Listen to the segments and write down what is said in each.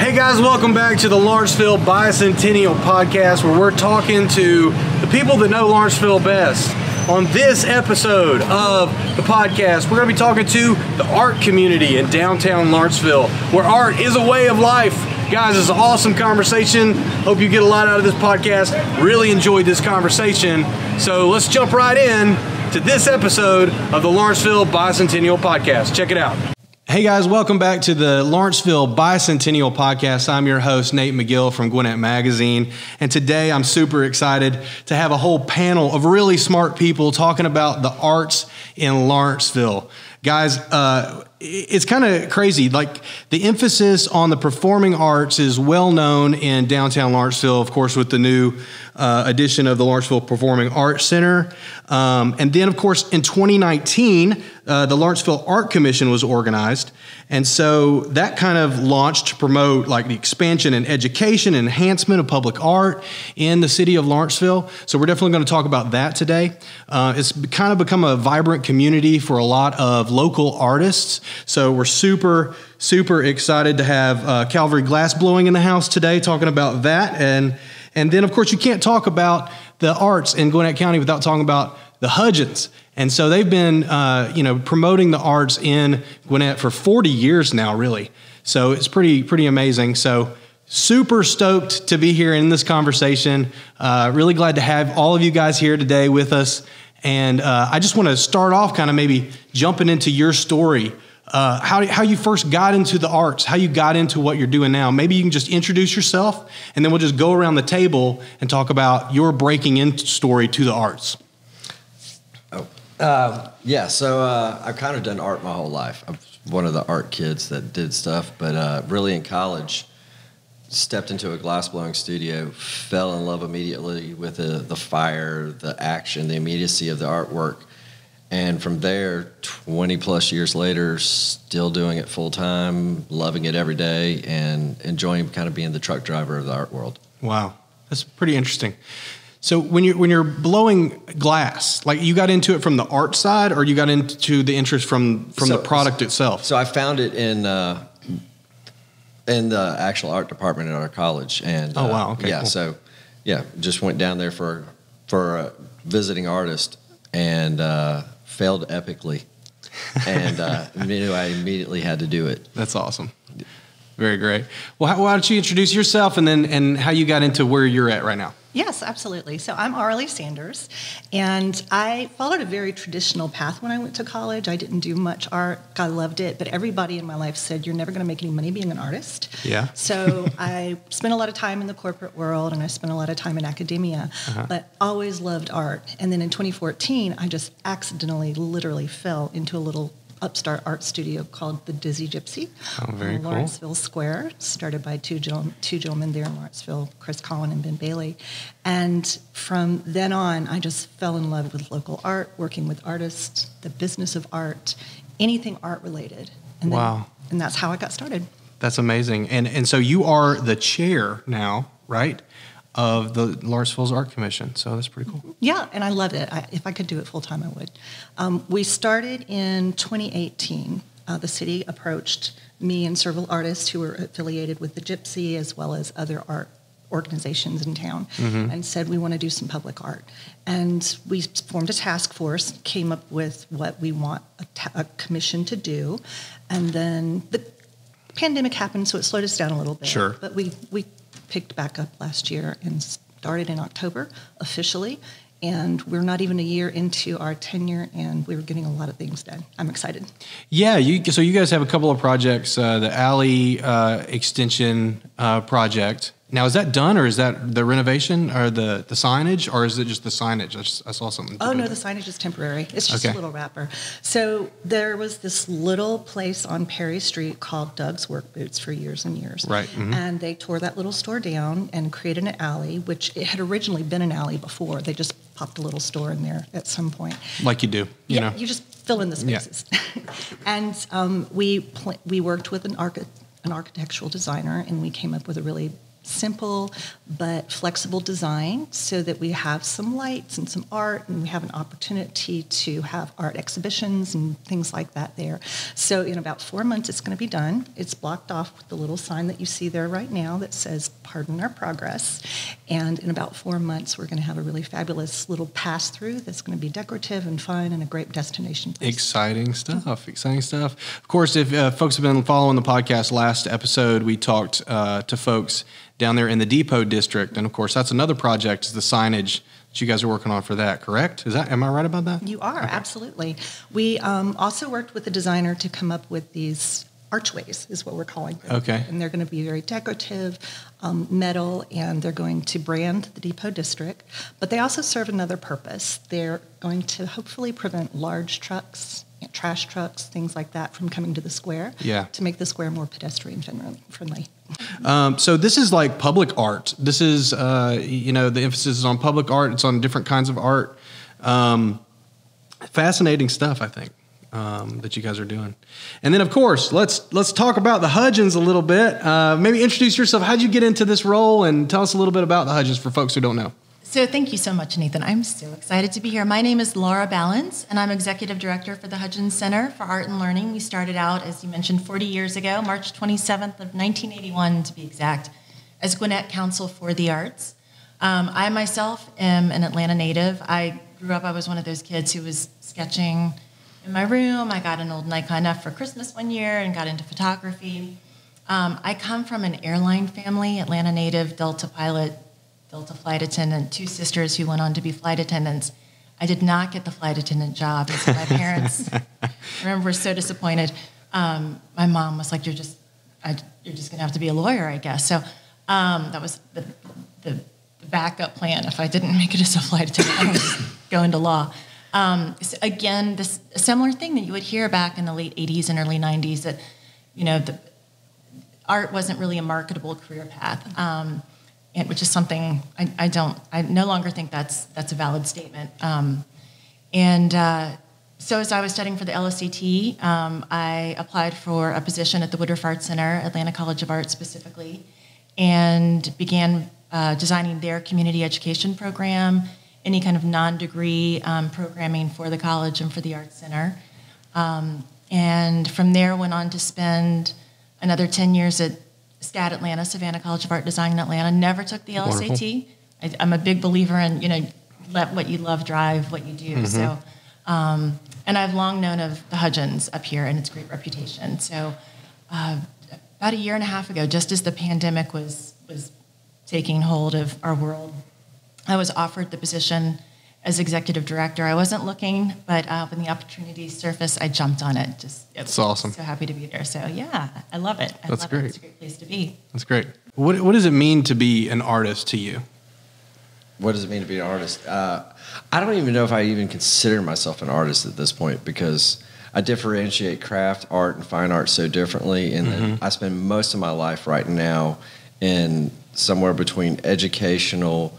Hey guys, welcome back to the Lawrenceville Bicentennial Podcast, where we're talking to the people that know Lawrenceville best. On this episode of the podcast, we're going to be talking to the art community in downtown Lawrenceville, where art is a way of life. Guys, it's an awesome conversation. Hope you get a lot out of this podcast. Really enjoyed this conversation. So let's jump right in to this episode of the Lawrenceville Bicentennial Podcast. Check it out. Hey guys, welcome back to the Lawrenceville Bicentennial Podcast. I'm your host, Nate McGill from Gwinnett Magazine. And today I'm super excited to have a whole panel of really smart people talking about the arts in Lawrenceville. Guys, it's kind of crazy. Like, the emphasis on the performing arts is well known in downtown Lawrenceville, of course, with the new addition of the Lawrenceville Performing Arts Center. And then, of course, in 2019, the Lawrenceville Arts Commission was organized. And so that kind of launched to promote like the expansion and education and enhancement of public art in the city of Lawrenceville. So we're definitely going to talk about that today. It's kind of become a vibrant community for a lot of local artists. So we're super excited to have Cavalry Glassblowing in the house today talking about that. And then, of course, you can't talk about the arts in Gwinnett County without talking about the Hudgens. And so they've been, promoting the arts in Gwinnett for 40 years now, really. So it's pretty amazing. So super stoked to be here in this conversation. Really glad to have all of you guys here today with us. And I just want to start off kind of maybe jumping into your story. How you first got into the arts, how you got into what you're doing now. Maybe you can just introduce yourself, and then we'll just go around the table and talk about your breaking in story to the arts. So I've kind of done art my whole life. I'm one of the art kids that did stuff, but really in college, stepped into a glassblowing studio, fell in love immediately with the fire, the action, the immediacy of the artwork. And from there, 20 plus years later, still doing it full time, loving it every day, and enjoying kind of being the truck driver of the art world. Wow, that's pretty interesting. So when you're blowing glass, like, you got into it from the art side, or you got into the interest from the product itself? So I found it in the actual art department at our college, and oh wow, okay, yeah, cool. Just went down there for a visiting artist, and failed epically, and knew I immediately had to do it. That's awesome. Very great. Well, why don't you introduce yourself and how you got into where you're at right now? Yes, absolutely. So I'm Arlie Sanders, and I followed a very traditional path when I went to college. I didn't do much art. I loved it, but everybody in my life said, you're never going to make any money being an artist. Yeah. So I spent a lot of time in the corporate world, and I spent a lot of time in academia, but always loved art. And then in 2014, I just accidentally, literally fell into a little upstart art studio called the Dizzy Gypsy. Oh, very cool. Lawrenceville Square, started by two gentlemen there in Lawrenceville, Chris Collin and Ben Bailey. And from then on, I just fell in love with local art, working with artists, the business of art, anything art related. And wow. And that's how I got started. That's amazing. And so you are the chair now, right, of the Lawrenceville's Art Commission. So that's pretty cool. Yeah, and I love it. If I could do it full time, I would. We started in 2018. The city approached me and several artists who were affiliated with the Gypsy, as well as other art organizations in town, and said, we want to do some public art. And we formed a task force, came up with what we want a commission to do. And then the pandemic happened, so it slowed us down a little bit. Sure. But we picked back up last year and started in October officially, and we're not even a year into our tenure, and we were getting a lot of things done. I'm excited. Yeah, so you guys have a couple of projects, the alley extension project. Now, is that done, or is that the renovation, or the signage, or is it just the signage? I saw something. Oh, no, the signage is temporary. It's just a little wrapper. So there was this little place on Perry Street called Doug's Work Boots for years and years. Right. Mm-hmm. And they tore that little store down and created an alley, which it had originally been an alley before. They just popped a little store in there at some point. Like you do, you know. You just fill in the spaces. Yeah. And we worked with an architectural designer, and we came up with a really simple but flexible design so that we have some lights and some art, and we have an opportunity to have art exhibitions and things like that there. So in about 4 months, it's going to be done. It's blocked off with the little sign that you see there right now that says, "Pardon our progress." And in about 4 months, we're going to have a really fabulous little pass-through that's going to be decorative and fun and a great destination place. Exciting stuff. Exciting stuff. Of course, if folks have been following the podcast, last episode we talked to folks down there in the Depot District, and of course that's another project, is the signage that you guys are working on for that, correct? Am I right about that? You are, absolutely. We also worked with the designer to come up with these archways, is what we're calling them. Okay. And they're going to be very decorative, metal, and they're going to brand the Depot District. But they also serve another purpose. They're going to hopefully prevent large trucks, trash trucks, things like that from coming to the square, to make the square more pedestrian friendly. So this is like public art. This is, the emphasis is on public art. It's on different kinds of art. Fascinating stuff, I think, that you guys are doing. And then, of course, let's talk about the Hudgens a little bit. Maybe introduce yourself. How'd you get into this role? And tell us a little bit about the Hudgens for folks who don't know. So thank you so much, Nathan. I'm so excited to be here. My name is Laura Ballens, and I'm Executive Director for the Hudgens Center for Art and Learning. We started out, as you mentioned, 40 years ago, March 27th of 1981, to be exact, as Gwinnett Council for the Arts. I myself am an Atlanta native. I was one of those kids who was sketching in my room. I got an old Nikon F for Christmas one year and got into photography. I come from an airline family, Atlanta native, Delta pilot, Delta flight attendant, 2 sisters who went on to be flight attendants. I did not get the flight attendant job. And so my parents, I remember, were so disappointed. My mom was like, "You're just going to have to be a lawyer, I guess." So that was the backup plan. If I didn't make it as a flight attendant, I was go into law. So again, this a similar thing that you would hear back in the late 80s and early 90s, that the art wasn't really a marketable career path. Which is something I no longer think that's a valid statement. So as I was studying for the LSAT, I applied for a position at the Woodruff Arts Center, Atlanta College of Art specifically, and began designing their community education program, any kind of non-degree programming for the college and for the Arts Center. And from there went on to spend another 10 years at SCAD Atlanta, Savannah College of Art Design in Atlanta. Never took the LSAT. I'm a big believer in, let what you love drive what you do. Mm-hmm. So, and I've long known of the Hudgens up here and its great reputation. So about a year and a half ago, just as the pandemic was taking hold of our world, I was offered the position as executive director. I wasn't looking, but when the opportunity surfaced, I jumped on it. It's awesome. So happy to be there. So yeah, I love it. That's great. It's a great place to be. That's great. What does it mean to be an artist to you? What does it mean to be an artist? I don't even know if I even consider myself an artist at this point, because I differentiate craft, art, and fine art so differently. And then I spend most of my life right now in somewhere between educational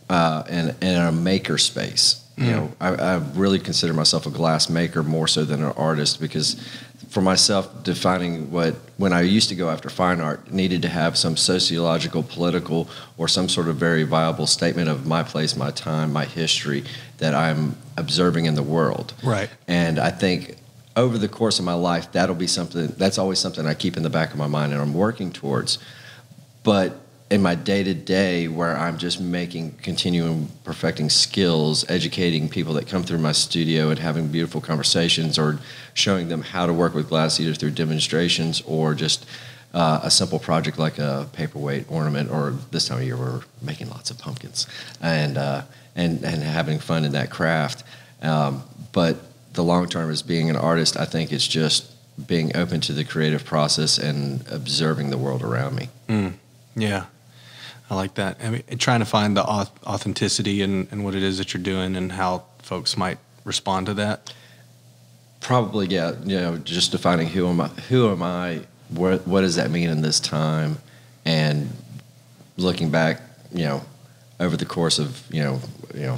and a maker space. I really consider myself a glass maker more so than an artist, because for myself, defining when I used to go after fine art, needed to have some sociological, political, or some sort of very viable statement of my place, my time, my history that I'm observing in the world. Right. And I think over the course of my life, that's always something I keep in the back of my mind and I'm working towards. But in my day-to-day, where I'm just continuing perfecting skills, educating people that come through my studio and having beautiful conversations, or showing them how to work with glass either through demonstrations or just a simple project like a paperweight ornament, or this time of year we're making lots of pumpkins and having fun in that craft. But the long term is being an artist. I think it's just being open to the creative process and observing the world around me. Yeah. I like that. I mean, trying to find the authenticity in what it is that you're doing and how folks might respond to that. Probably, yeah. Just defining who am I, what does that mean in this time, and looking back, over the course of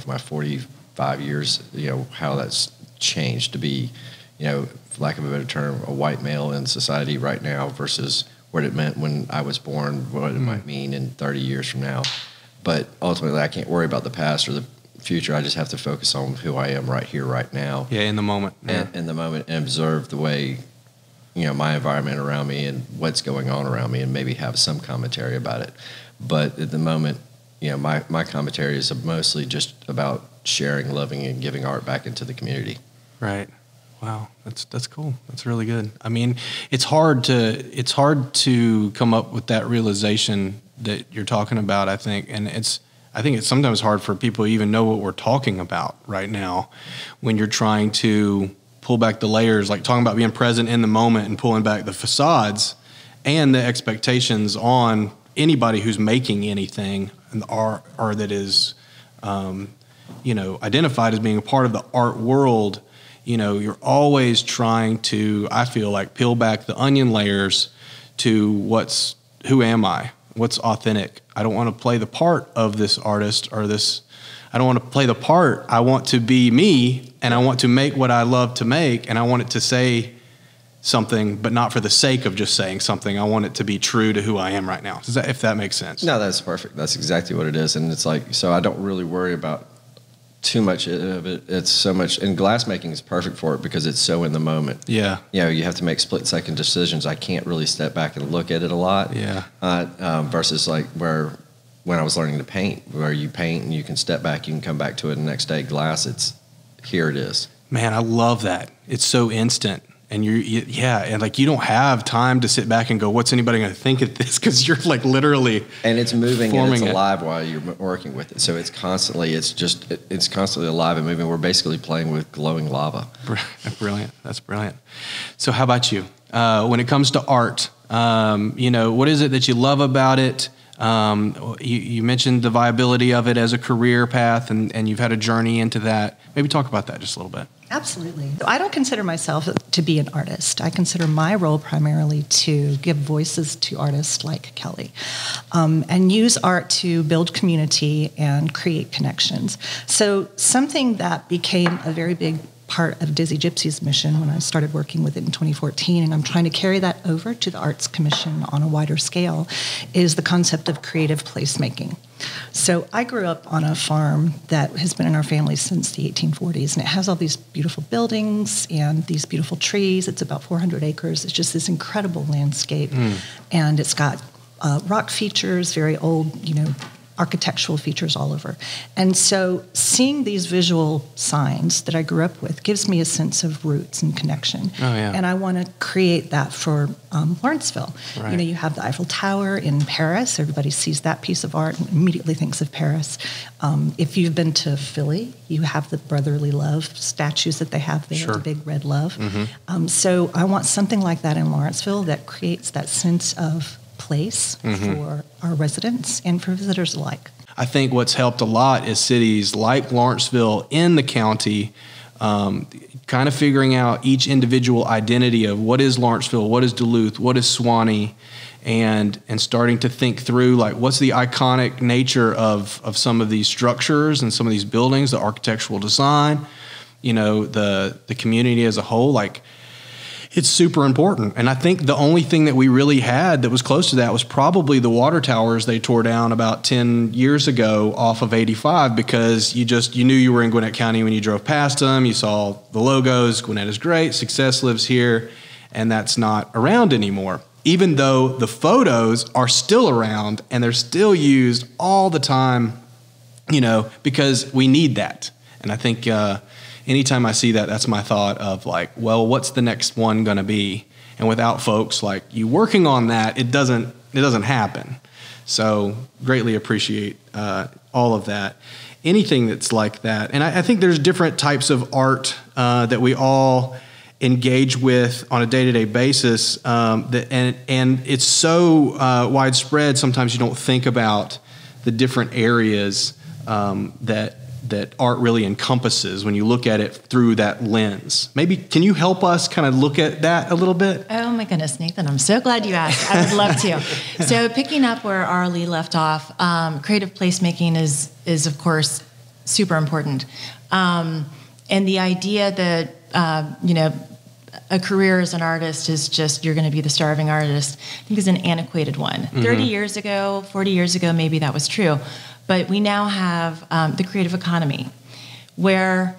my 45 years, how that's changed to be, for lack of a better term, a white male in society right now versus what it meant when I was born, what it might mean in 30 years from now. But ultimately, I can't worry about the past or the future. I just have to focus on who I am right here, right now. Yeah, in the moment. Yeah. In the moment, and observe the way, my environment around me and what's going on around me, and maybe have some commentary about it. But at the moment, my commentary is mostly just about sharing, loving, and giving art back into the community. Right. Wow, that's cool. That's really good. I mean, it's hard to come up with that realization that you're talking about, I think, and I think it's sometimes hard for people to even know what we're talking about right now when you're trying to pull back the layers, like talking about being present in the moment and pulling back the facades and the expectations on anybody who's making anything or that is, identified as being a part of the art world. You're always trying to, I feel like, peel back the onion layers to who am I? What's authentic? I don't want to play the part of this artist or this. I don't want to play the part. I want to be me, and I want to make what I love to make, and I want it to say something, but not for the sake of just saying something. I want it to be true to who I am right now. If that makes sense? No, that's perfect. That's exactly what it is, and it's like, so I don't really worry about too much of it. It's so much, and glassmaking is perfect for it because it's so in the moment. Yeah. You have to make split-second decisions. I can't really step back and look at it a lot. Yeah. Versus like when I was learning to paint, where you paint and you can step back, you can come back to it the next day. Glass, here it is. Man, I love that. It's so instant. And and like you don't have time to sit back and go, what's anybody going to think of this? Because you're like literally and it's moving and it's alive while you're working with it. So it's constantly alive and moving. We're basically playing with glowing lava. Brilliant. That's brilliant. So how about you? When it comes to art, what is it that you love about it? You mentioned the viability of it as a career path, and you've had a journey into that. Maybe talk about that just a little bit. Absolutely. I don't consider myself to be an artist. I consider my role primarily to give voices to artists like Kelly and use art to build community and create connections. So something that became a very big part of Dizzy Gypsy's mission when I started working with it in 2014, and I'm trying to carry that over to the Arts Commission on a wider scale, is the concept of creative placemaking. So I grew up on a farm that has been in our family since the 1840s, and it has all these beautiful buildings and these beautiful trees. It's about 400 acres. It's just this incredible landscape, and it's got rock features, very old, architectural features all over. And so seeing these visual signs that I grew up with gives me a sense of roots and connection. Oh, yeah. And I want to create that for Lawrenceville. Right. You have the Eiffel Tower in Paris. Everybody sees that piece of art and immediately thinks of Paris. If you've been to Philly, you have the brotherly love statues that they have there, Sure. the big red love. Mm-hmm. So I want something like that in Lawrenceville that creates that sense of place for our residents and for visitors alike. I think what's helped a lot is cities like Lawrenceville in the county kind of figuring out each individual identity of what is Lawrenceville, what is Duluth, what is Suwannee, and starting to think through like what's the iconic nature of some of these structures and some of these buildings, the architectural design, the community as a whole, like it's super important. And I think the only thing that we really had that was close to that was probably the water towers they tore down about 10 years ago off of 85, because you knew you were in Gwinnett County when you drove past them. You saw the logos, Gwinnett is great, success lives here, and that's not around anymore. Even though the photos are still around and they're still used all the time, because we need that. And I think anytime I see that, that's my thought of like, well, what's the next one going to be? And without folks like you working on that, it doesn't happen. So greatly appreciate all of that. Anything that's like that. And I think there's different types of art that we all engage with on a day-to-day basis. And it's so widespread, sometimes you don't think about the different areas that art really encompasses when you look at it through that lens. Maybe can you help us kind of look at that a little bit? Oh my goodness, Nathan, I'm so glad you asked. I would love to. So picking up where Arlie left off, creative placemaking is of course super important. And the idea that, a career as an artist is just you're going to be the starving artist, I think is an antiquated one. 30 years ago, 40 years ago, maybe that was true. But we now have the creative economy where,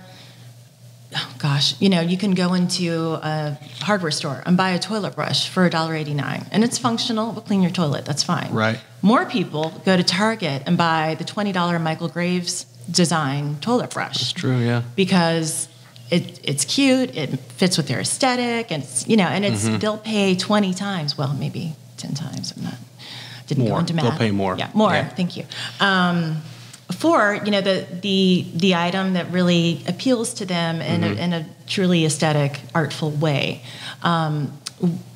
oh gosh, you can go into a hardware store and buy a toilet brush for $1.89. And it's functional. It will clean your toilet. That's fine. Right. More people go to Target and buy the $20 Michael Graves design toilet brush. That's true, yeah. Because it's cute, it fits with their aesthetic, and it's they'll pay 20 times, well, maybe 10 times. Didn't go into math. They'll pay more. Yeah, more. Yeah. Thank you. For the item that really appeals to them in a truly aesthetic, artful way.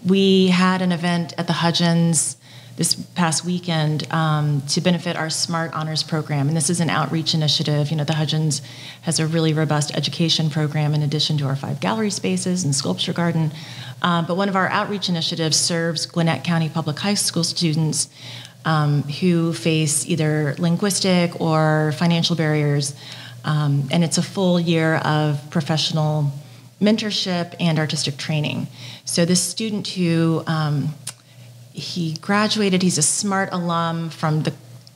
We had an event at the Hudgens this past weekend to benefit our Smart Honors program. And this is an outreach initiative. The Hudgens has a really robust education program in addition to our 5 gallery spaces and sculpture garden. But one of our outreach initiatives serves Gwinnett County Public High School students who face either linguistic or financial barriers. And it's a full year of professional mentorship and artistic training. So this student who he graduated, he's a SMART alum from the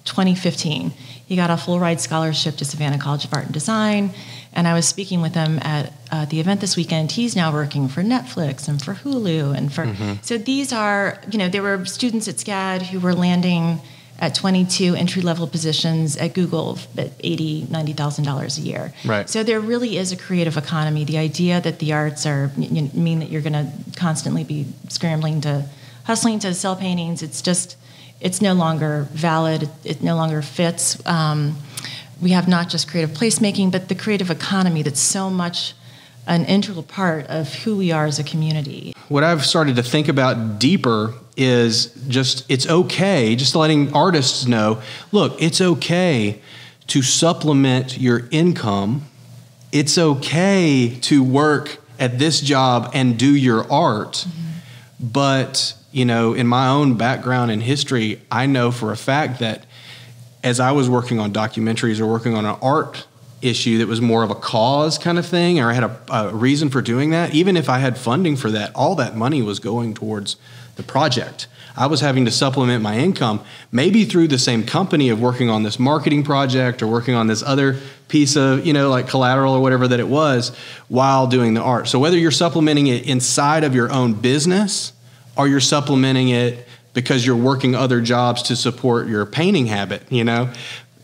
2015. He got a full ride scholarship to Savannah College of Art and Design, and I was speaking with him at the event this weekend. He's now working for Netflix and for Hulu and for so these are, there were students at SCAD who were landing at 22 entry-level positions at Google at $80,000, $90,000 a year. Right. So there really is a creative economy. The idea that the arts mean that you're going to constantly be hustling to sell paintings, it's no longer valid. It no longer fits. We have not just creative placemaking, but the creative economy that's so much an integral part of who we are as a community. What I've started to think about deeper is it's okay, just letting artists know, look, it's okay to supplement your income. It's okay to work at this job and do your art, but in my own background and history, I know for a fact that as I was working on documentaries or working on an art issue that was more of a cause kind of thing, or I had a reason for doing that, even if I had funding for that, all that money was going towards the project. I was having to supplement my income, maybe through the same company of working on this marketing project or working on this other piece of, like collateral or whatever that it was, while doing the art. So whether you're supplementing it inside of your own business, or you're supplementing it because you're working other jobs to support your painting habit,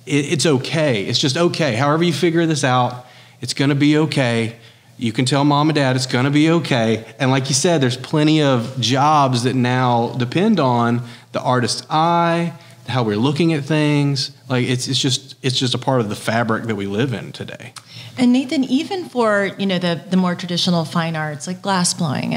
it's okay. It's just okay. However you figure this out, it's going to be okay. You can tell mom and dad it's going to be okay. And like you said, there's plenty of jobs that now depend on the artist's eye, how we're looking at things. Like it's just a part of the fabric that we live in today. And Nathan, even for the more traditional fine arts like glassblowing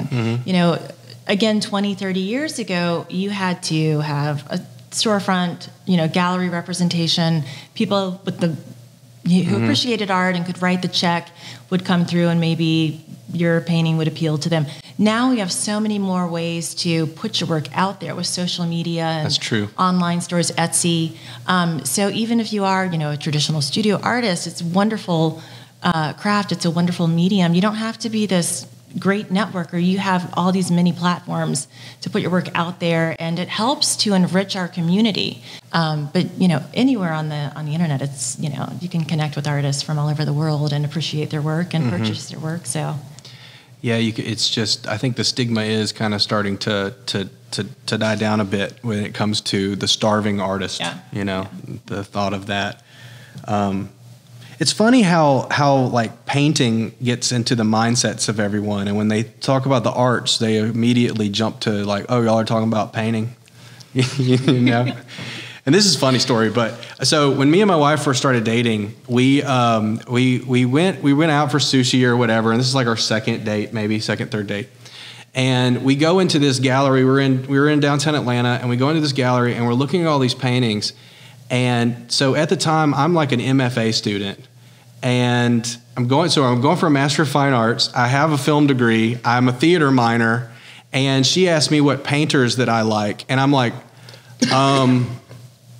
and again, 20, 30 years ago, you had to have a storefront, gallery representation. People who appreciated art and could write the check would come through, and maybe your painting would appeal to them. Now we have so many more ways to put your work out there with social media and That's true. Online stores, Etsy. So even if you are, a traditional studio artist, it's a wonderful craft. It's a wonderful medium. You don't have to be this great networker. You have all these many platforms to put your work out there, and it helps to enrich our community. But anywhere on the internet, it's you can connect with artists from all over the world and appreciate their work and purchase their work. So yeah, it's just, I think the stigma is kind of starting to die down a bit when it comes to the starving artist. The thought of that. It's funny how like painting gets into the mindsets of everyone, and when they talk about the arts, they immediately jump to like, oh, y'all are talking about painting, And this is a funny story, but so when me and my wife first started dating, we went out for sushi or whatever, and this is like our second, third date. And we go into this gallery. We were in downtown Atlanta, and we go into this gallery, and we're looking at all these paintings. And so at the time, I'm like an MFA student, and I'm going for a Master of Fine Arts. I have a film degree. I'm a theater minor, and she asked me what painters that I like, and I'm like,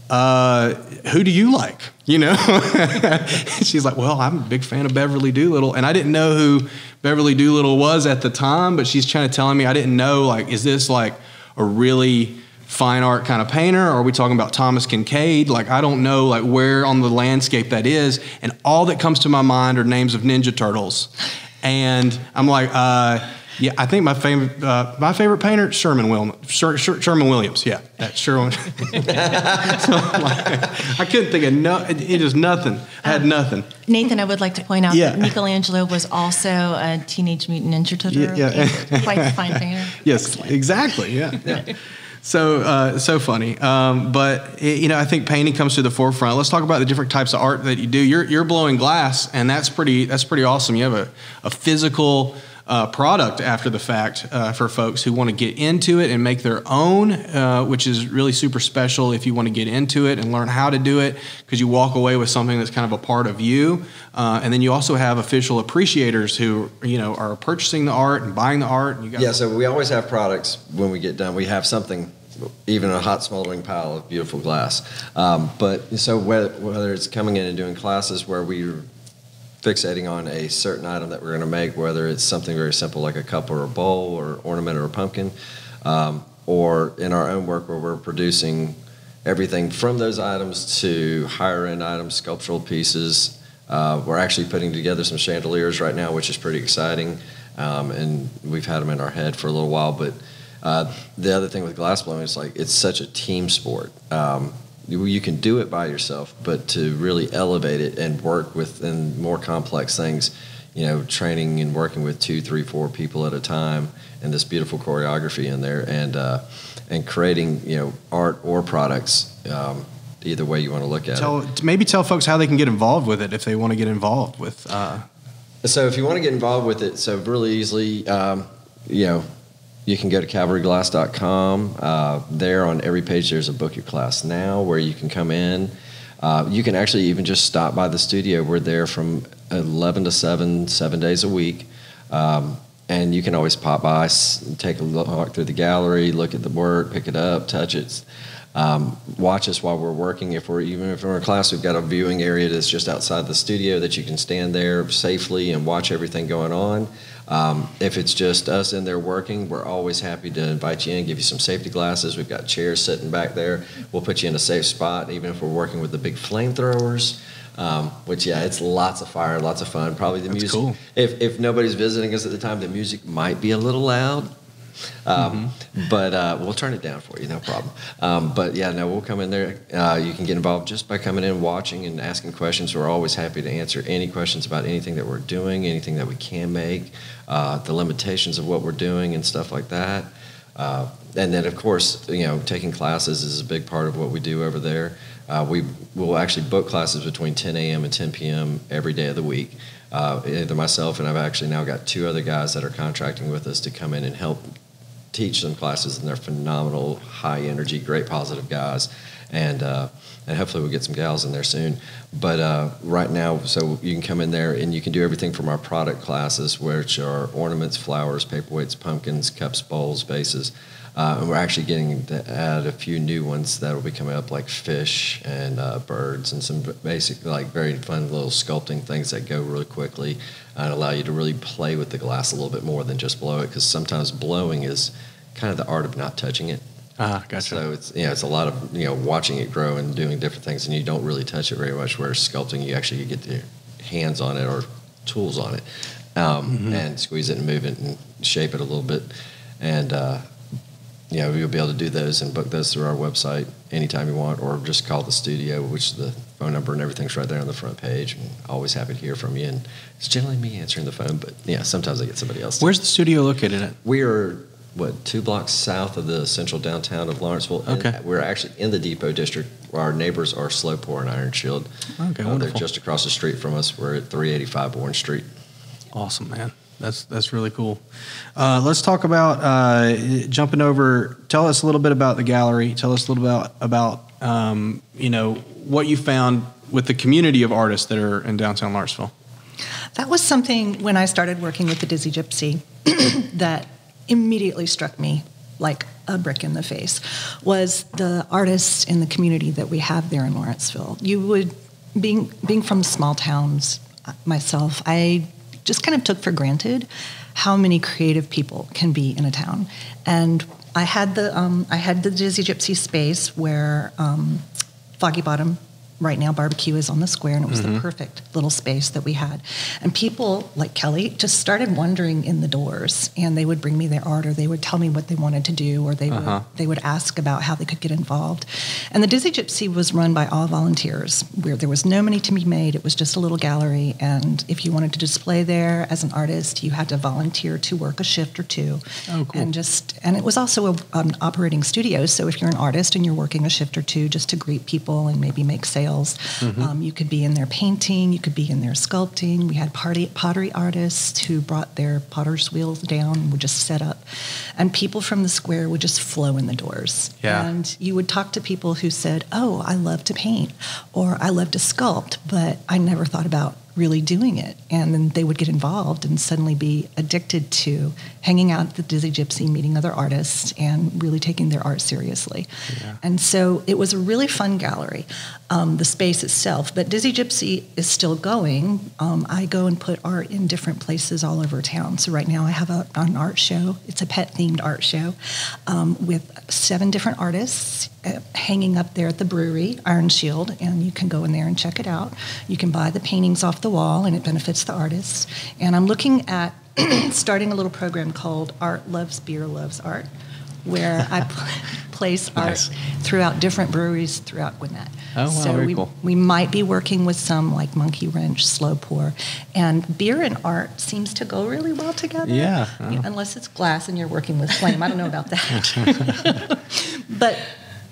who do you like? You know? She's like, well, I'm a big fan of Beverly Doolittle. And I didn't know who Beverly Doolittle was at the time, but she's trying to tell me, I didn't know, like, is this like a really fine art kind of painter? Or are we talking about Thomas Kincaid? Like, I don't know, like, where on the landscape that is. And all that comes to my mind are names of Ninja Turtles. And I'm like, yeah, I think my favorite painter, Sherman Williams. Yeah, that's Sherman. So, like, I couldn't think of it is nothing. I had nothing. Nathan, I would like to point out that Michelangelo was also a Teenage Mutant Ninja Turtle. Yeah. Quite a fine painter. Yes, excellent. Exactly. Yeah. So funny. But I think painting comes to the forefront. Let's talk about the different types of art that you do. You're blowing glass, and that's pretty awesome. You have a physical product after the fact for folks who want to get into it and make their own, which is really super special if you want to get into it and learn how to do it, because you walk away with something that's kind of a part of you. And then you also have official appreciators who are purchasing the art and buying the art. And so we always have products when we get done. We have something, even a hot smoldering pile of beautiful glass. But so whether it's coming in and doing classes where we're fixating on a certain item that we're going to make, whether it's something very simple like a cup or a bowl or ornament or a pumpkin, or in our own work where we're producing everything from those items to higher end items, sculptural pieces. We're actually putting together some chandeliers right now, which is pretty exciting, and we've had them in our head for a little while. But the other thing with glassblowing is, like, it's such a team sport. You can do it by yourself, but to really elevate it and work within more complex things, training and working with 2, 3, 4 people at a time, and this beautiful choreography in there, and creating art or products, either way you want to look at it. Maybe tell folks how they can get involved with it if they want to get involved with. So if you want to get involved with it, so really easily, you can go to cavalryglass.com. There on every page there's a book your class now where you can come in. You can actually even just stop by the studio. We're there from 11 to 7 days a week. And you can always pop by, take a walk through the gallery, look at the work, pick it up, touch it. Watch us while we're working. Even if we're in class, we've got a viewing area that's just outside the studio that you can stand there safely and watch everything going on. If it's just us in there working, we're always happy to invite you in, give you some safety glasses. We've got chairs sitting back there. We'll put you in a safe spot, even if we're working with the big flamethrowers, which, it's lots of fire, lots of fun. Probably the music. Cool. If nobody's visiting us at the time, the music might be a little loud. But we'll turn it down for you, no problem. We'll come in there. You can get involved just by coming in, watching, and asking questions. We're always happy to answer any questions about anything that we're doing, anything that we can make, the limitations of what we're doing and stuff like that. And then, of course, taking classes is a big part of what we do over there. We will actually book classes between 10 a.m. and 10 p.m. every day of the week. Either myself, and I've actually now got 2 other guys that are contracting with us to come in and help teach some classes, and they're phenomenal, high energy, great positive guys, and hopefully we'll get some gals in there soon. But right now, so you can come in there and you can do everything from our product classes, which are ornaments, flowers, paperweights, pumpkins, cups, bowls, vases, and we're actually getting to add a few new ones that will be coming up, like fish and birds, and some basic, like, very fun little sculpting things that go really quickly and allow you to really play with the glass a little bit more than just blow it, because sometimes blowing is kind of the art of not touching it. Gotcha. So it's a lot of watching it grow and doing different things, and you don't really touch it very much. Whereas sculpting, you actually get your hands on it or tools on it, and squeeze it and move it and shape it a little bit, and you'll be able to do those and book those through our website anytime you want, or just call the studio, which the phone number and everything's right there on the front page. And always happy to hear from you. And it's generally me answering the phone, but sometimes I get somebody else. Where's the studio located at? We are 2 blocks south of the central downtown of Lawrenceville. Okay. We're actually in the Depot District. Our neighbors are Slowpore and Iron Shield. Okay, wonderful. They're just across the street from us. We're at 385 Orange Street. Awesome, man. That's really cool. Let's talk about jumping over. Tell us a little bit about the gallery. Tell us a little about what you found with the community of artists that are in downtown Lawrenceville. That was something when I started working with the Dizzy Gypsy that immediately struck me. like a brick in the face, was the artists in the community that we have there in Lawrenceville. You would, being from small towns myself, I just kind of took for granted how many creative people can be in a town. And I had the Dizzy Gypsy space where Foggy Bottom right now barbecue is on the square, and it was the perfect little space that we had. And people like Kelly just started wandering in the doors, and they would bring me their art, or they would tell me what they wanted to do, or they would ask about how they could get involved. And the Dizzy Gypsy was run by all volunteers, where there was no money to be made. It was just a little gallery, and if you wanted to display there as an artist, you had to volunteer to work a shift or two. Oh, cool. And it was also an operating studio, so if you're an artist and you're working a shift or two just to greet people and maybe make sales, you could be in there painting, you could be in there sculpting. We had pottery artists who brought their potter's wheels down and would just set up. And people from the square would just flow in the doors. Yeah. And you would talk to people who said, oh, I love to paint, or I love to sculpt, but I never thought about really doing it. And then they would get involved and suddenly be addicted to hanging out at the Dizzy Gypsy, meeting other artists, and really taking their art seriously. Yeah. And so it was a really fun gallery, the space itself. But Dizzy Gypsy is still going. I go and put art in different places all over town. So right now I have an art show. It's a pet-themed art show with 7 different artists hanging up there at the brewery, Iron Shield, and you can go in there and check it out. You can buy the paintings off the wall, and it benefits the artists. And I'm looking at starting a little program called Art Loves Beer Loves Art, where I place art throughout different breweries throughout Gwinnett. Oh, wow, so very cool. We might be working with some like Monkey Wrench, Slow Pour, and beer and art seems to go really well together. Yeah. Unless it's glass and you're working with flame. I don't know about that. But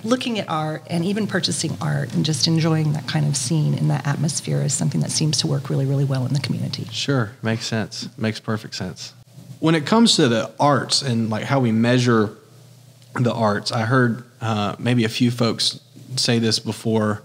looking at art and even purchasing art and just enjoying that kind of scene and that atmosphere is something that seems to work really, really well in the community. Sure. Makes sense. Makes perfect sense. When it comes to the arts and like how we measure the arts, I heard maybe a few folks say this before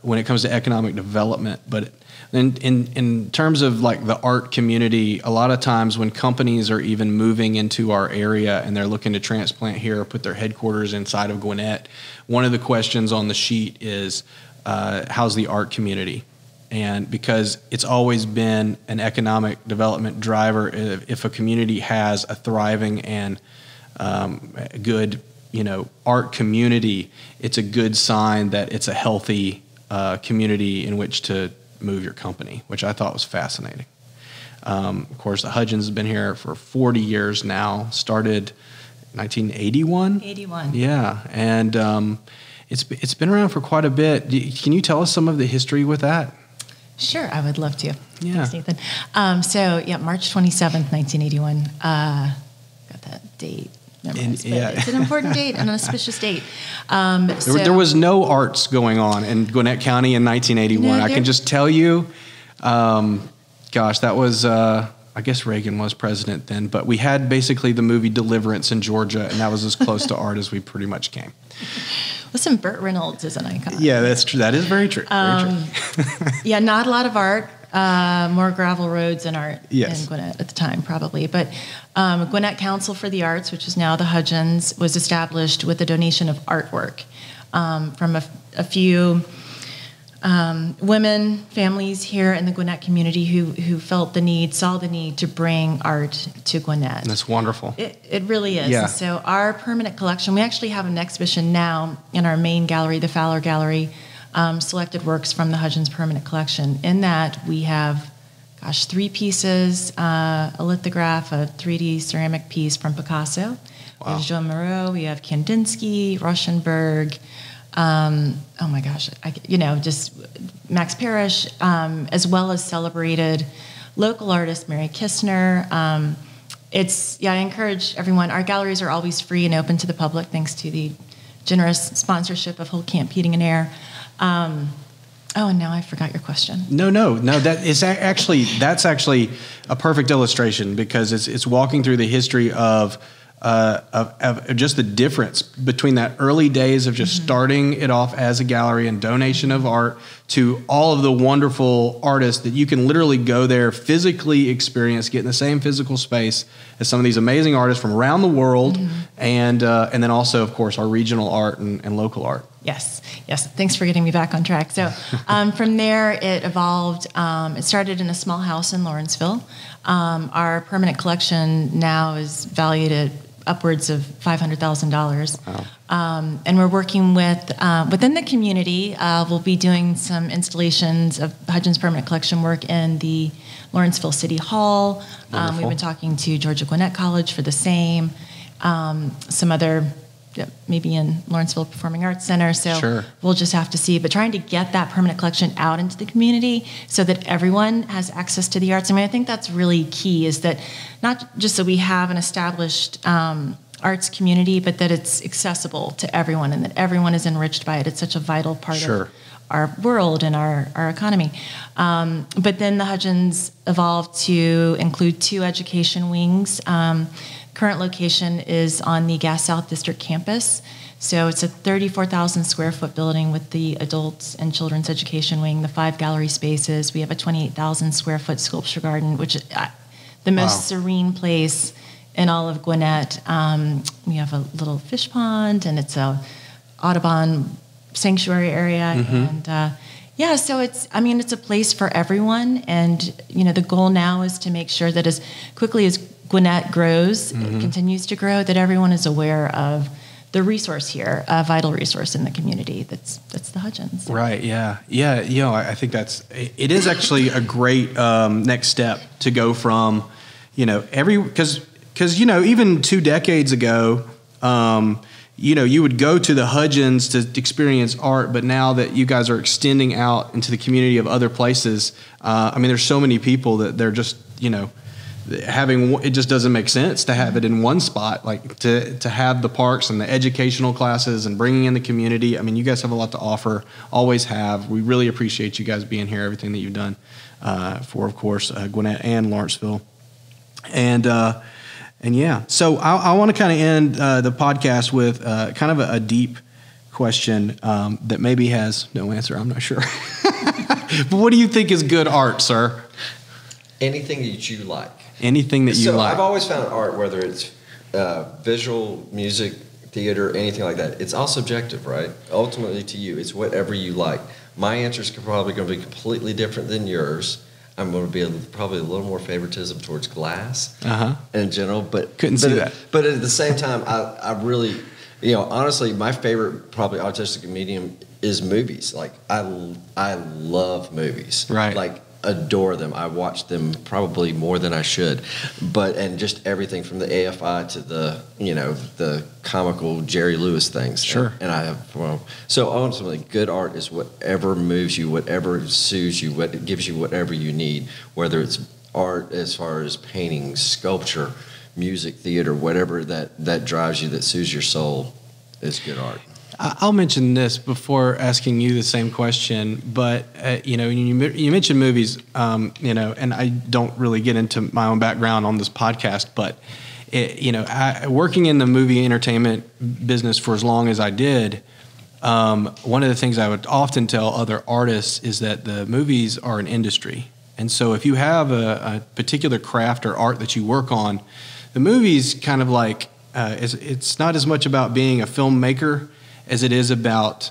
when it comes to economic development, but in terms of like the art community, a lot of times when companies are even moving into our area and they're looking to transplant here or put their headquarters inside of Gwinnett, one of the questions on the sheet is, how's the art community? And because it's always been an economic development driver, if a community has a thriving and good, art community, it's a good sign that it's a healthy community in which to move your company, which I thought was fascinating. Of course, the Hudgens has been here for 40 years now, started 1981? 81. Yeah, and it's been around for quite a bit. Can you tell us some of the history with that? Sure, I would love to. Yeah. Thanks, Nathan. March 27th, 1981. Got that date. It's an important date, an auspicious date. There was no arts going on in Gwinnett County in 1981. I can just tell you, that was, I guess Reagan was president then, but we had basically the movie Deliverance in Georgia, and that was as close to art as we pretty much came. Listen, Burt Reynolds is an icon. Yeah, that's true. That is very true. Very true. Yeah, not a lot of art. More gravel roads and art in Yes. Gwinnett at the time, probably. But Gwinnett Council for the Arts, which is now the Hudgens, was established with a donation of artwork from a few women, families here in the Gwinnett community who saw the need to bring art to Gwinnett. That's wonderful. It really is. Yeah. And so our permanent collection, we actually have an exhibition now in our main gallery, the Fowler Gallery, selected works from the Hudgens Permanent Collection. In that, we have, 3 pieces, a lithograph, a 3D ceramic piece from Picasso. Wow. There's Joan Moreau, we have Kandinsky, Rauschenberg, just Max Parrish, as well as celebrated local artist Mary Kistner. I encourage everyone, our galleries are always free and open to the public thanks to the generous sponsorship of Holtkamp Heating and Air. And now I forgot your question. No. That's actually a perfect illustration because it's walking through the history of of just the difference between that early days of just starting it off as a gallery and donation of art to all of the wonderful artists that you can literally go there, physically experience, get in the same physical space as some of these amazing artists from around the world, and then also, of course, our regional art and local art. Yes. Thanks for getting me back on track. So from there, it evolved. It started in a small house in Lawrenceville. Our permanent collection now is valued at upwards of $500,000. Wow. And we're working with, within the community, we'll be doing some installations of Hudgens permanent collection work in the Lawrenceville City Hall. We've been talking to Georgia Gwinnett College for the same. Some other, maybe in Lawrenceville Performing Arts Center. So we'll just have to see. But trying to get that permanent collection out into the community so that everyone has access to the arts. I mean, I think that's really key, is that not just so we have an established arts community, but that it's accessible to everyone and that everyone is enriched by it. It's such a vital part of our world and our economy. But then the Hudgens evolved to include 2 education wings. Current location is on the Gas South District campus. So it's a 34,000 square foot building with the adults and children's education wing, the 5 gallery spaces. We have a 28,000 square foot sculpture garden, which is the most serene place in all of Gwinnett. We have a little fish pond, and it's a Audubon sanctuary area. And so it's a place for everyone. And, the goal now is to make sure that as quickly as Gwinnett grows, it continues to grow, that everyone is aware of the resource here, a vital resource in the community. That's the Hudgens. Right. Yeah. I think it is actually a great next step to go from, because even 2 decades ago, you would go to the Hudgens to experience art, but now that you guys are extending out into the community of other places, there's so many people that they're just, it just doesn't make sense to have it in one spot, like to have the parks and the educational classes and bringing in the community. I mean, you guys have a lot to offer, always have. We really appreciate you guys being here, everything that you've done for, of course, Gwinnett and Lawrenceville. So I want to kind of end the podcast with kind of a deep question that maybe has no answer. I'm not sure. But what do you think is good art, sir? Anything that you like. Anything that you like. I've always found art, whether it's visual, music, theater, anything like that, it's all subjective, right? Ultimately to you, it's whatever you like. My answers are probably going to be completely different than yours. I'm going to be probably a little more favoritism towards glass in general, but couldn't see that. But at the same time, I really, honestly, my favorite probably artistic medium is movies. Like I love movies, right? Like adore them. I watch them probably more than I should, and just everything from the AFI to the comical Jerry Lewis things. Sure. And I have, so ultimately good art is whatever moves you, whatever soothes you, what gives you whatever you need, whether it's art as far as painting, sculpture, music, theater, whatever that drives you, that soothes your soul, is good art. I'll mention this before asking you the same question, but you mentioned movies, and I don't really get into my own background on this podcast, but working in the movie entertainment business for as long as I did, one of the things I would often tell other artists is that the movies are an industry, and so if you have a particular craft or art that you work on, the movies kind of like it's not as much about being a filmmaker as it is about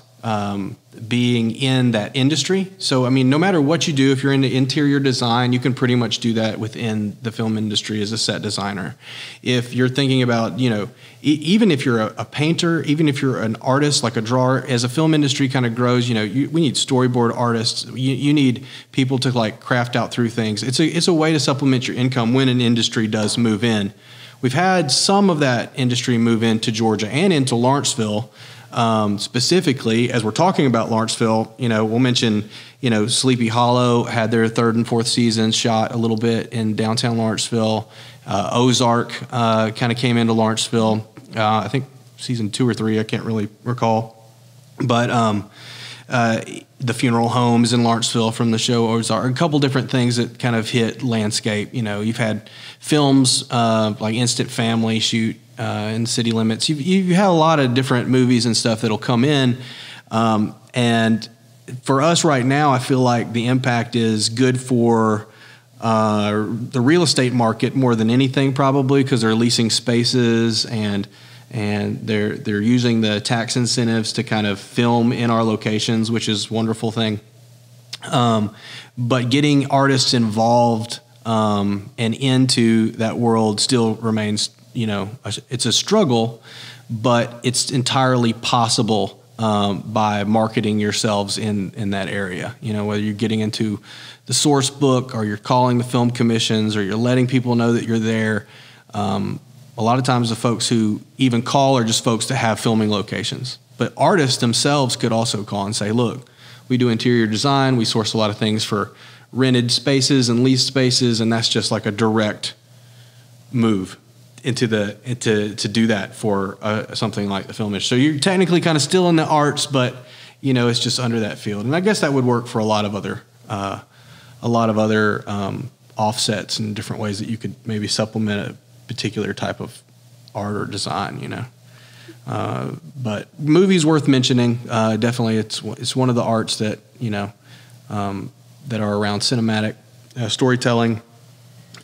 being in that industry. So, no matter what you do, if you're into interior design, you can pretty much do that within the film industry as a set designer. If you're thinking about, even if you're a painter, even if you're an artist, like a drawer, as a film industry kind of grows, we need storyboard artists. You need people to like craft out through things. It's a way to supplement your income when an industry does move in. We've had some of that industry move into Georgia and into Lawrenceville. Specifically, as we're talking about Lawrenceville, we'll mention, Sleepy Hollow had their 3rd and 4th seasons shot a little bit in downtown Lawrenceville. Ozark kind of came into Lawrenceville. I think season 2 or 3, I can't really recall. But the funeral homes in Lawrenceville from the show Ozark, a couple different things that kind of hit landscape. You've had films like Instant Family shoot in city limits. You've had a lot of different movies and stuff that'll come in, and for us right now, I feel like the impact is good for the real estate market more than anything, probably because they're leasing spaces and they're using the tax incentives to kind of film in our locations, which is a wonderful thing. But getting artists involved and into that world still remains, it's a struggle, but it's entirely possible by marketing yourselves in that area. Whether you're getting into the source book or you're calling the film commissions or you're letting people know that you're there. A lot of times the folks who even call are just folks that have filming locations. But artists themselves could also call and say, look, we do interior design. We source a lot of things for rented spaces and leased spaces, and that's just like a direct move into to do that for something like the film industry. So you're technically kind of still in the arts, but it's just under that field. And I guess that would work for a lot of other offsets and different ways that you could maybe supplement a particular type of art or design. But movies worth mentioning. Definitely, it's one of the arts that that are around cinematic storytelling.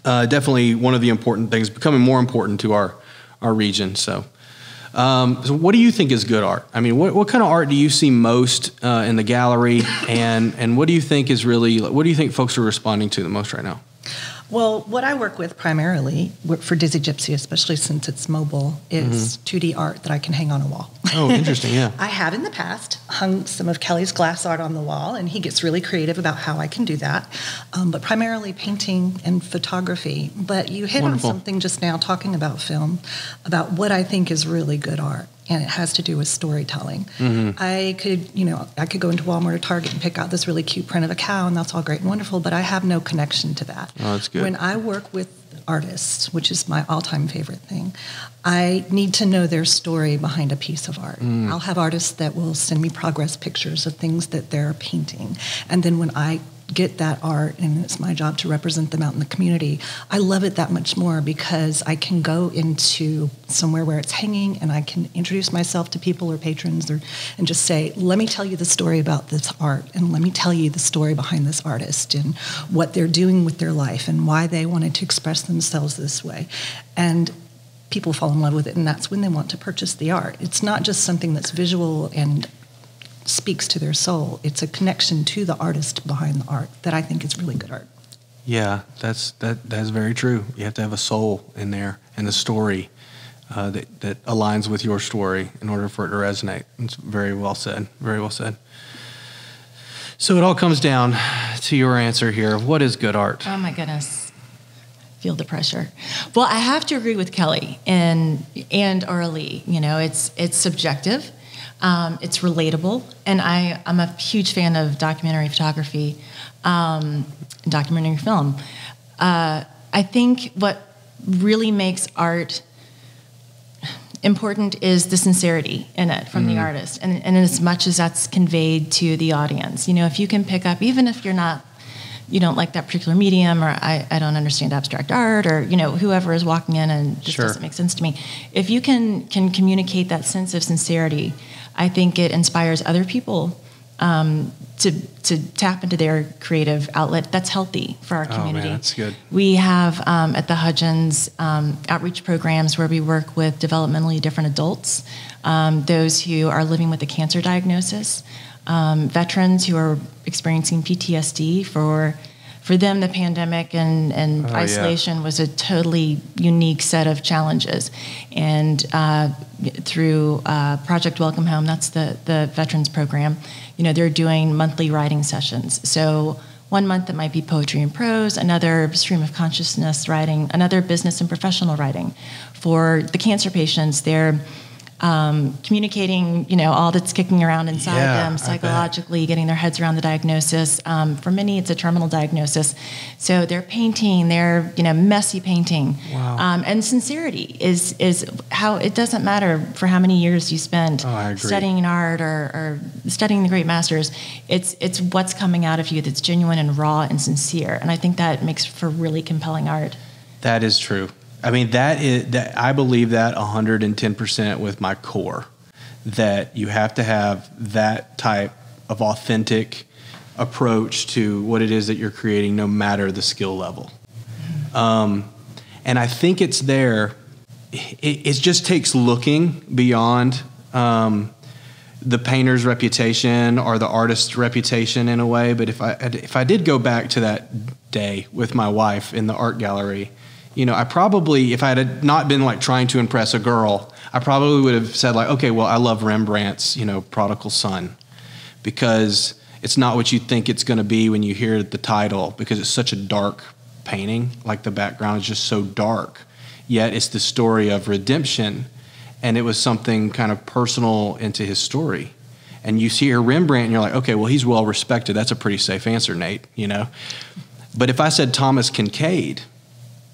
Definitely one of the important things, becoming more important to our region. So what do you think is good art? I mean, what kind of art do you see most in the gallery, and what do you think folks are responding to the most right now? Well, what I work with primarily for Dizzy Gypsy, especially since it's mobile, is 2D art that I can hang on a wall. Oh, interesting, yeah. I have in the past hung some of Kelly's glass art on the wall, and he gets really creative about how I can do that, but primarily painting and photography. But you hit on something just now talking about film, about what I think is really good art. And it has to do with storytelling. I could go into Walmart or Target and pick out this really cute print of a cow, and that's all great and wonderful, but I have no connection to that. Oh, that's good. When I work with artists, which is my all-time favorite thing, I need to know their story behind a piece of art. I'll have artists that will send me progress pictures of things that they're painting. And then when I get that art, and it's my job to represent them out in the community, I love it that much more because I can go into somewhere where it's hanging and I can introduce myself to people or patrons and just say, let me tell you the story about this art, and let me tell you the story behind this artist and what they're doing with their life and why they wanted to express themselves this way. And people fall in love with it, and that's when they want to purchase the art. It's not just something that's visual and speaks to their soul. It's a connection to the artist behind the art that I think is really good art. Yeah, that's very true. You have to have a soul in there and a story that aligns with your story in order for it to resonate. It's very well said. Very well said. So it all comes down to your answer here. What is good art? Oh my goodness. Feel the pressure. Well, I have to agree with Kelly and Arlie. It's subjective. It's relatable, and I'm a huge fan of documentary photography, documentary film. I think what really makes art important is the sincerity in it from the artist, and as much as that's conveyed to the audience. If you can pick up, even if you don't like that particular medium, or I don't understand abstract art, or whoever is walking in and this doesn't make sense to me. If you can communicate that sense of sincerity, I think it inspires other people to tap into their creative outlet. That's healthy for our community. Oh man, that's good. We have at the Hudgens outreach programs where we work with developmentally different adults, those who are living with a cancer diagnosis, veterans who are experiencing PTSD. For them, the pandemic and isolation was a totally unique set of challenges. And through Project Welcome Home, that's the veterans program, they're doing monthly writing sessions. So 1 month it might be poetry and prose, another stream of consciousness writing, another business and professional writing. For the cancer patients, they're communicating, all that's kicking around inside them, psychologically getting their heads around the diagnosis. For many, it's a terminal diagnosis. So they're painting, they're, messy painting. Wow. And sincerity is how it doesn't matter for how many years you spend studying art or studying the great masters. It's what's coming out of you that's genuine and raw and sincere. And I think that makes for really compelling art. That is true. I mean, that I believe that 110% with my core, that you have to have that type of authentic approach to what it is that you're creating, no matter the skill level. And I think it's there. It just takes looking beyond the painter's reputation or the artist's reputation in a way. But if I did go back to that day with my wife in the art gallery, I probably, if I had not been like trying to impress a girl, I probably would have said like, okay, well, I love Rembrandt's, Prodigal Son, because it's not what you think it's going to be when you hear the title, because it's such a dark painting. Like the background is just so dark, yet it's the story of redemption. And it was something kind of personal into his story. And you see here Rembrandt and you're like, okay, well, he's well respected. That's a pretty safe answer, Nate, But if I said Thomas Kincaid,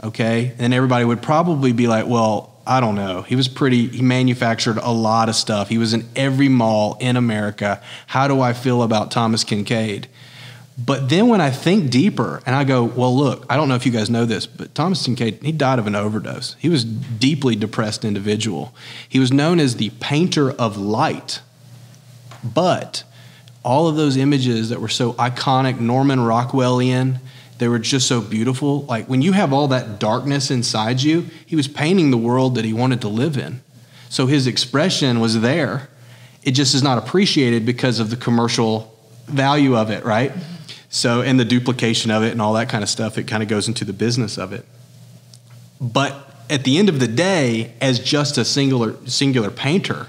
okay, then everybody would probably be like, well, I don't know. He manufactured a lot of stuff. He was in every mall in America. How do I feel about Thomas Kincaid? But then when I think deeper and I go, well, look, I don't know if you guys know this, but Thomas Kincaid, he died of an overdose. He was a deeply depressed individual. He was known as the painter of light. But all of those images that were so iconic, Norman Rockwellian, they were just so beautiful. Like when you have all that darkness inside you, he was painting the world that he wanted to live in. So his expression was there. It just is not appreciated because of the commercial value of it, right? So, and the duplication of it and all that kind of stuff, it kind of goes into the business of it. But at the end of the day, as just a singular painter,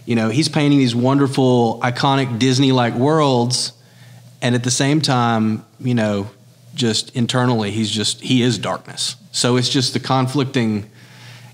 he's painting these wonderful, iconic Disney-like worlds. And at the same time, just internally, he is darkness. So it's just the conflicting,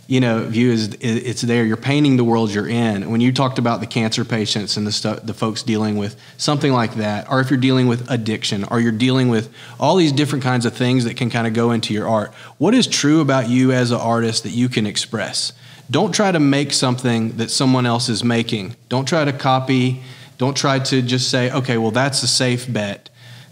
view is it's there. You're painting the world you're in. When you talked about the cancer patients and the folks dealing with something like that, or if you're dealing with addiction, or you're dealing with all these different kinds of things that can kind of go into your art, what is true about you as an artist that you can express? Don't try to make something that someone else is making. Don't try to copy. Don't try to just say, okay, well, that's a safe bet.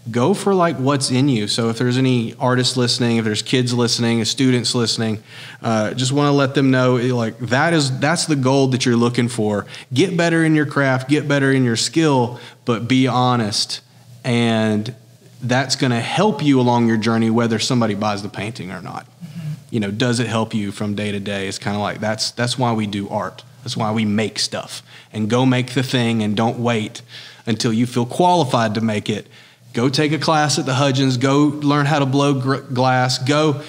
Go for like what's in you. So if there's any artists listening, if there's kids listening, students listening, just want to let them know like that's the goal that you're looking for. Get better in your craft, get better in your skill, but be honest. And that's going to help you along your journey, whether somebody buys the painting or not. Mm-hmm. Does it help you from day to day? It's kind of like that's why we do art. That's why we make stuff. And go make the thing and don't wait until you feel qualified to make it. Go take a class at the Hudgens. Go learn how to blow glass. Go,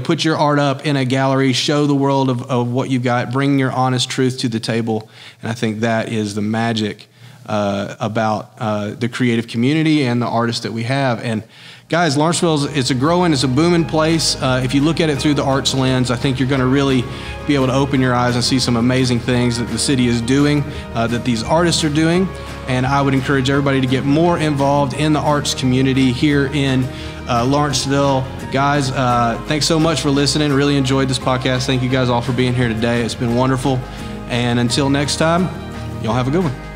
put your art up in a gallery. Show the world of what you got. Bring your honest truth to the table. And I think that is the magic about the creative community and the artists that we have. And guys, Lawrenceville it's a booming place. If you look at it through the arts lens, I think you're going to really be able to open your eyes and see some amazing things that the city is doing, that these artists are doing. And I would encourage everybody to get more involved in the arts community here in Lawrenceville. Guys, thanks so much for listening. Really enjoyed this podcast. Thank you guys all for being here today. It's been wonderful. And until next time, y'all have a good one.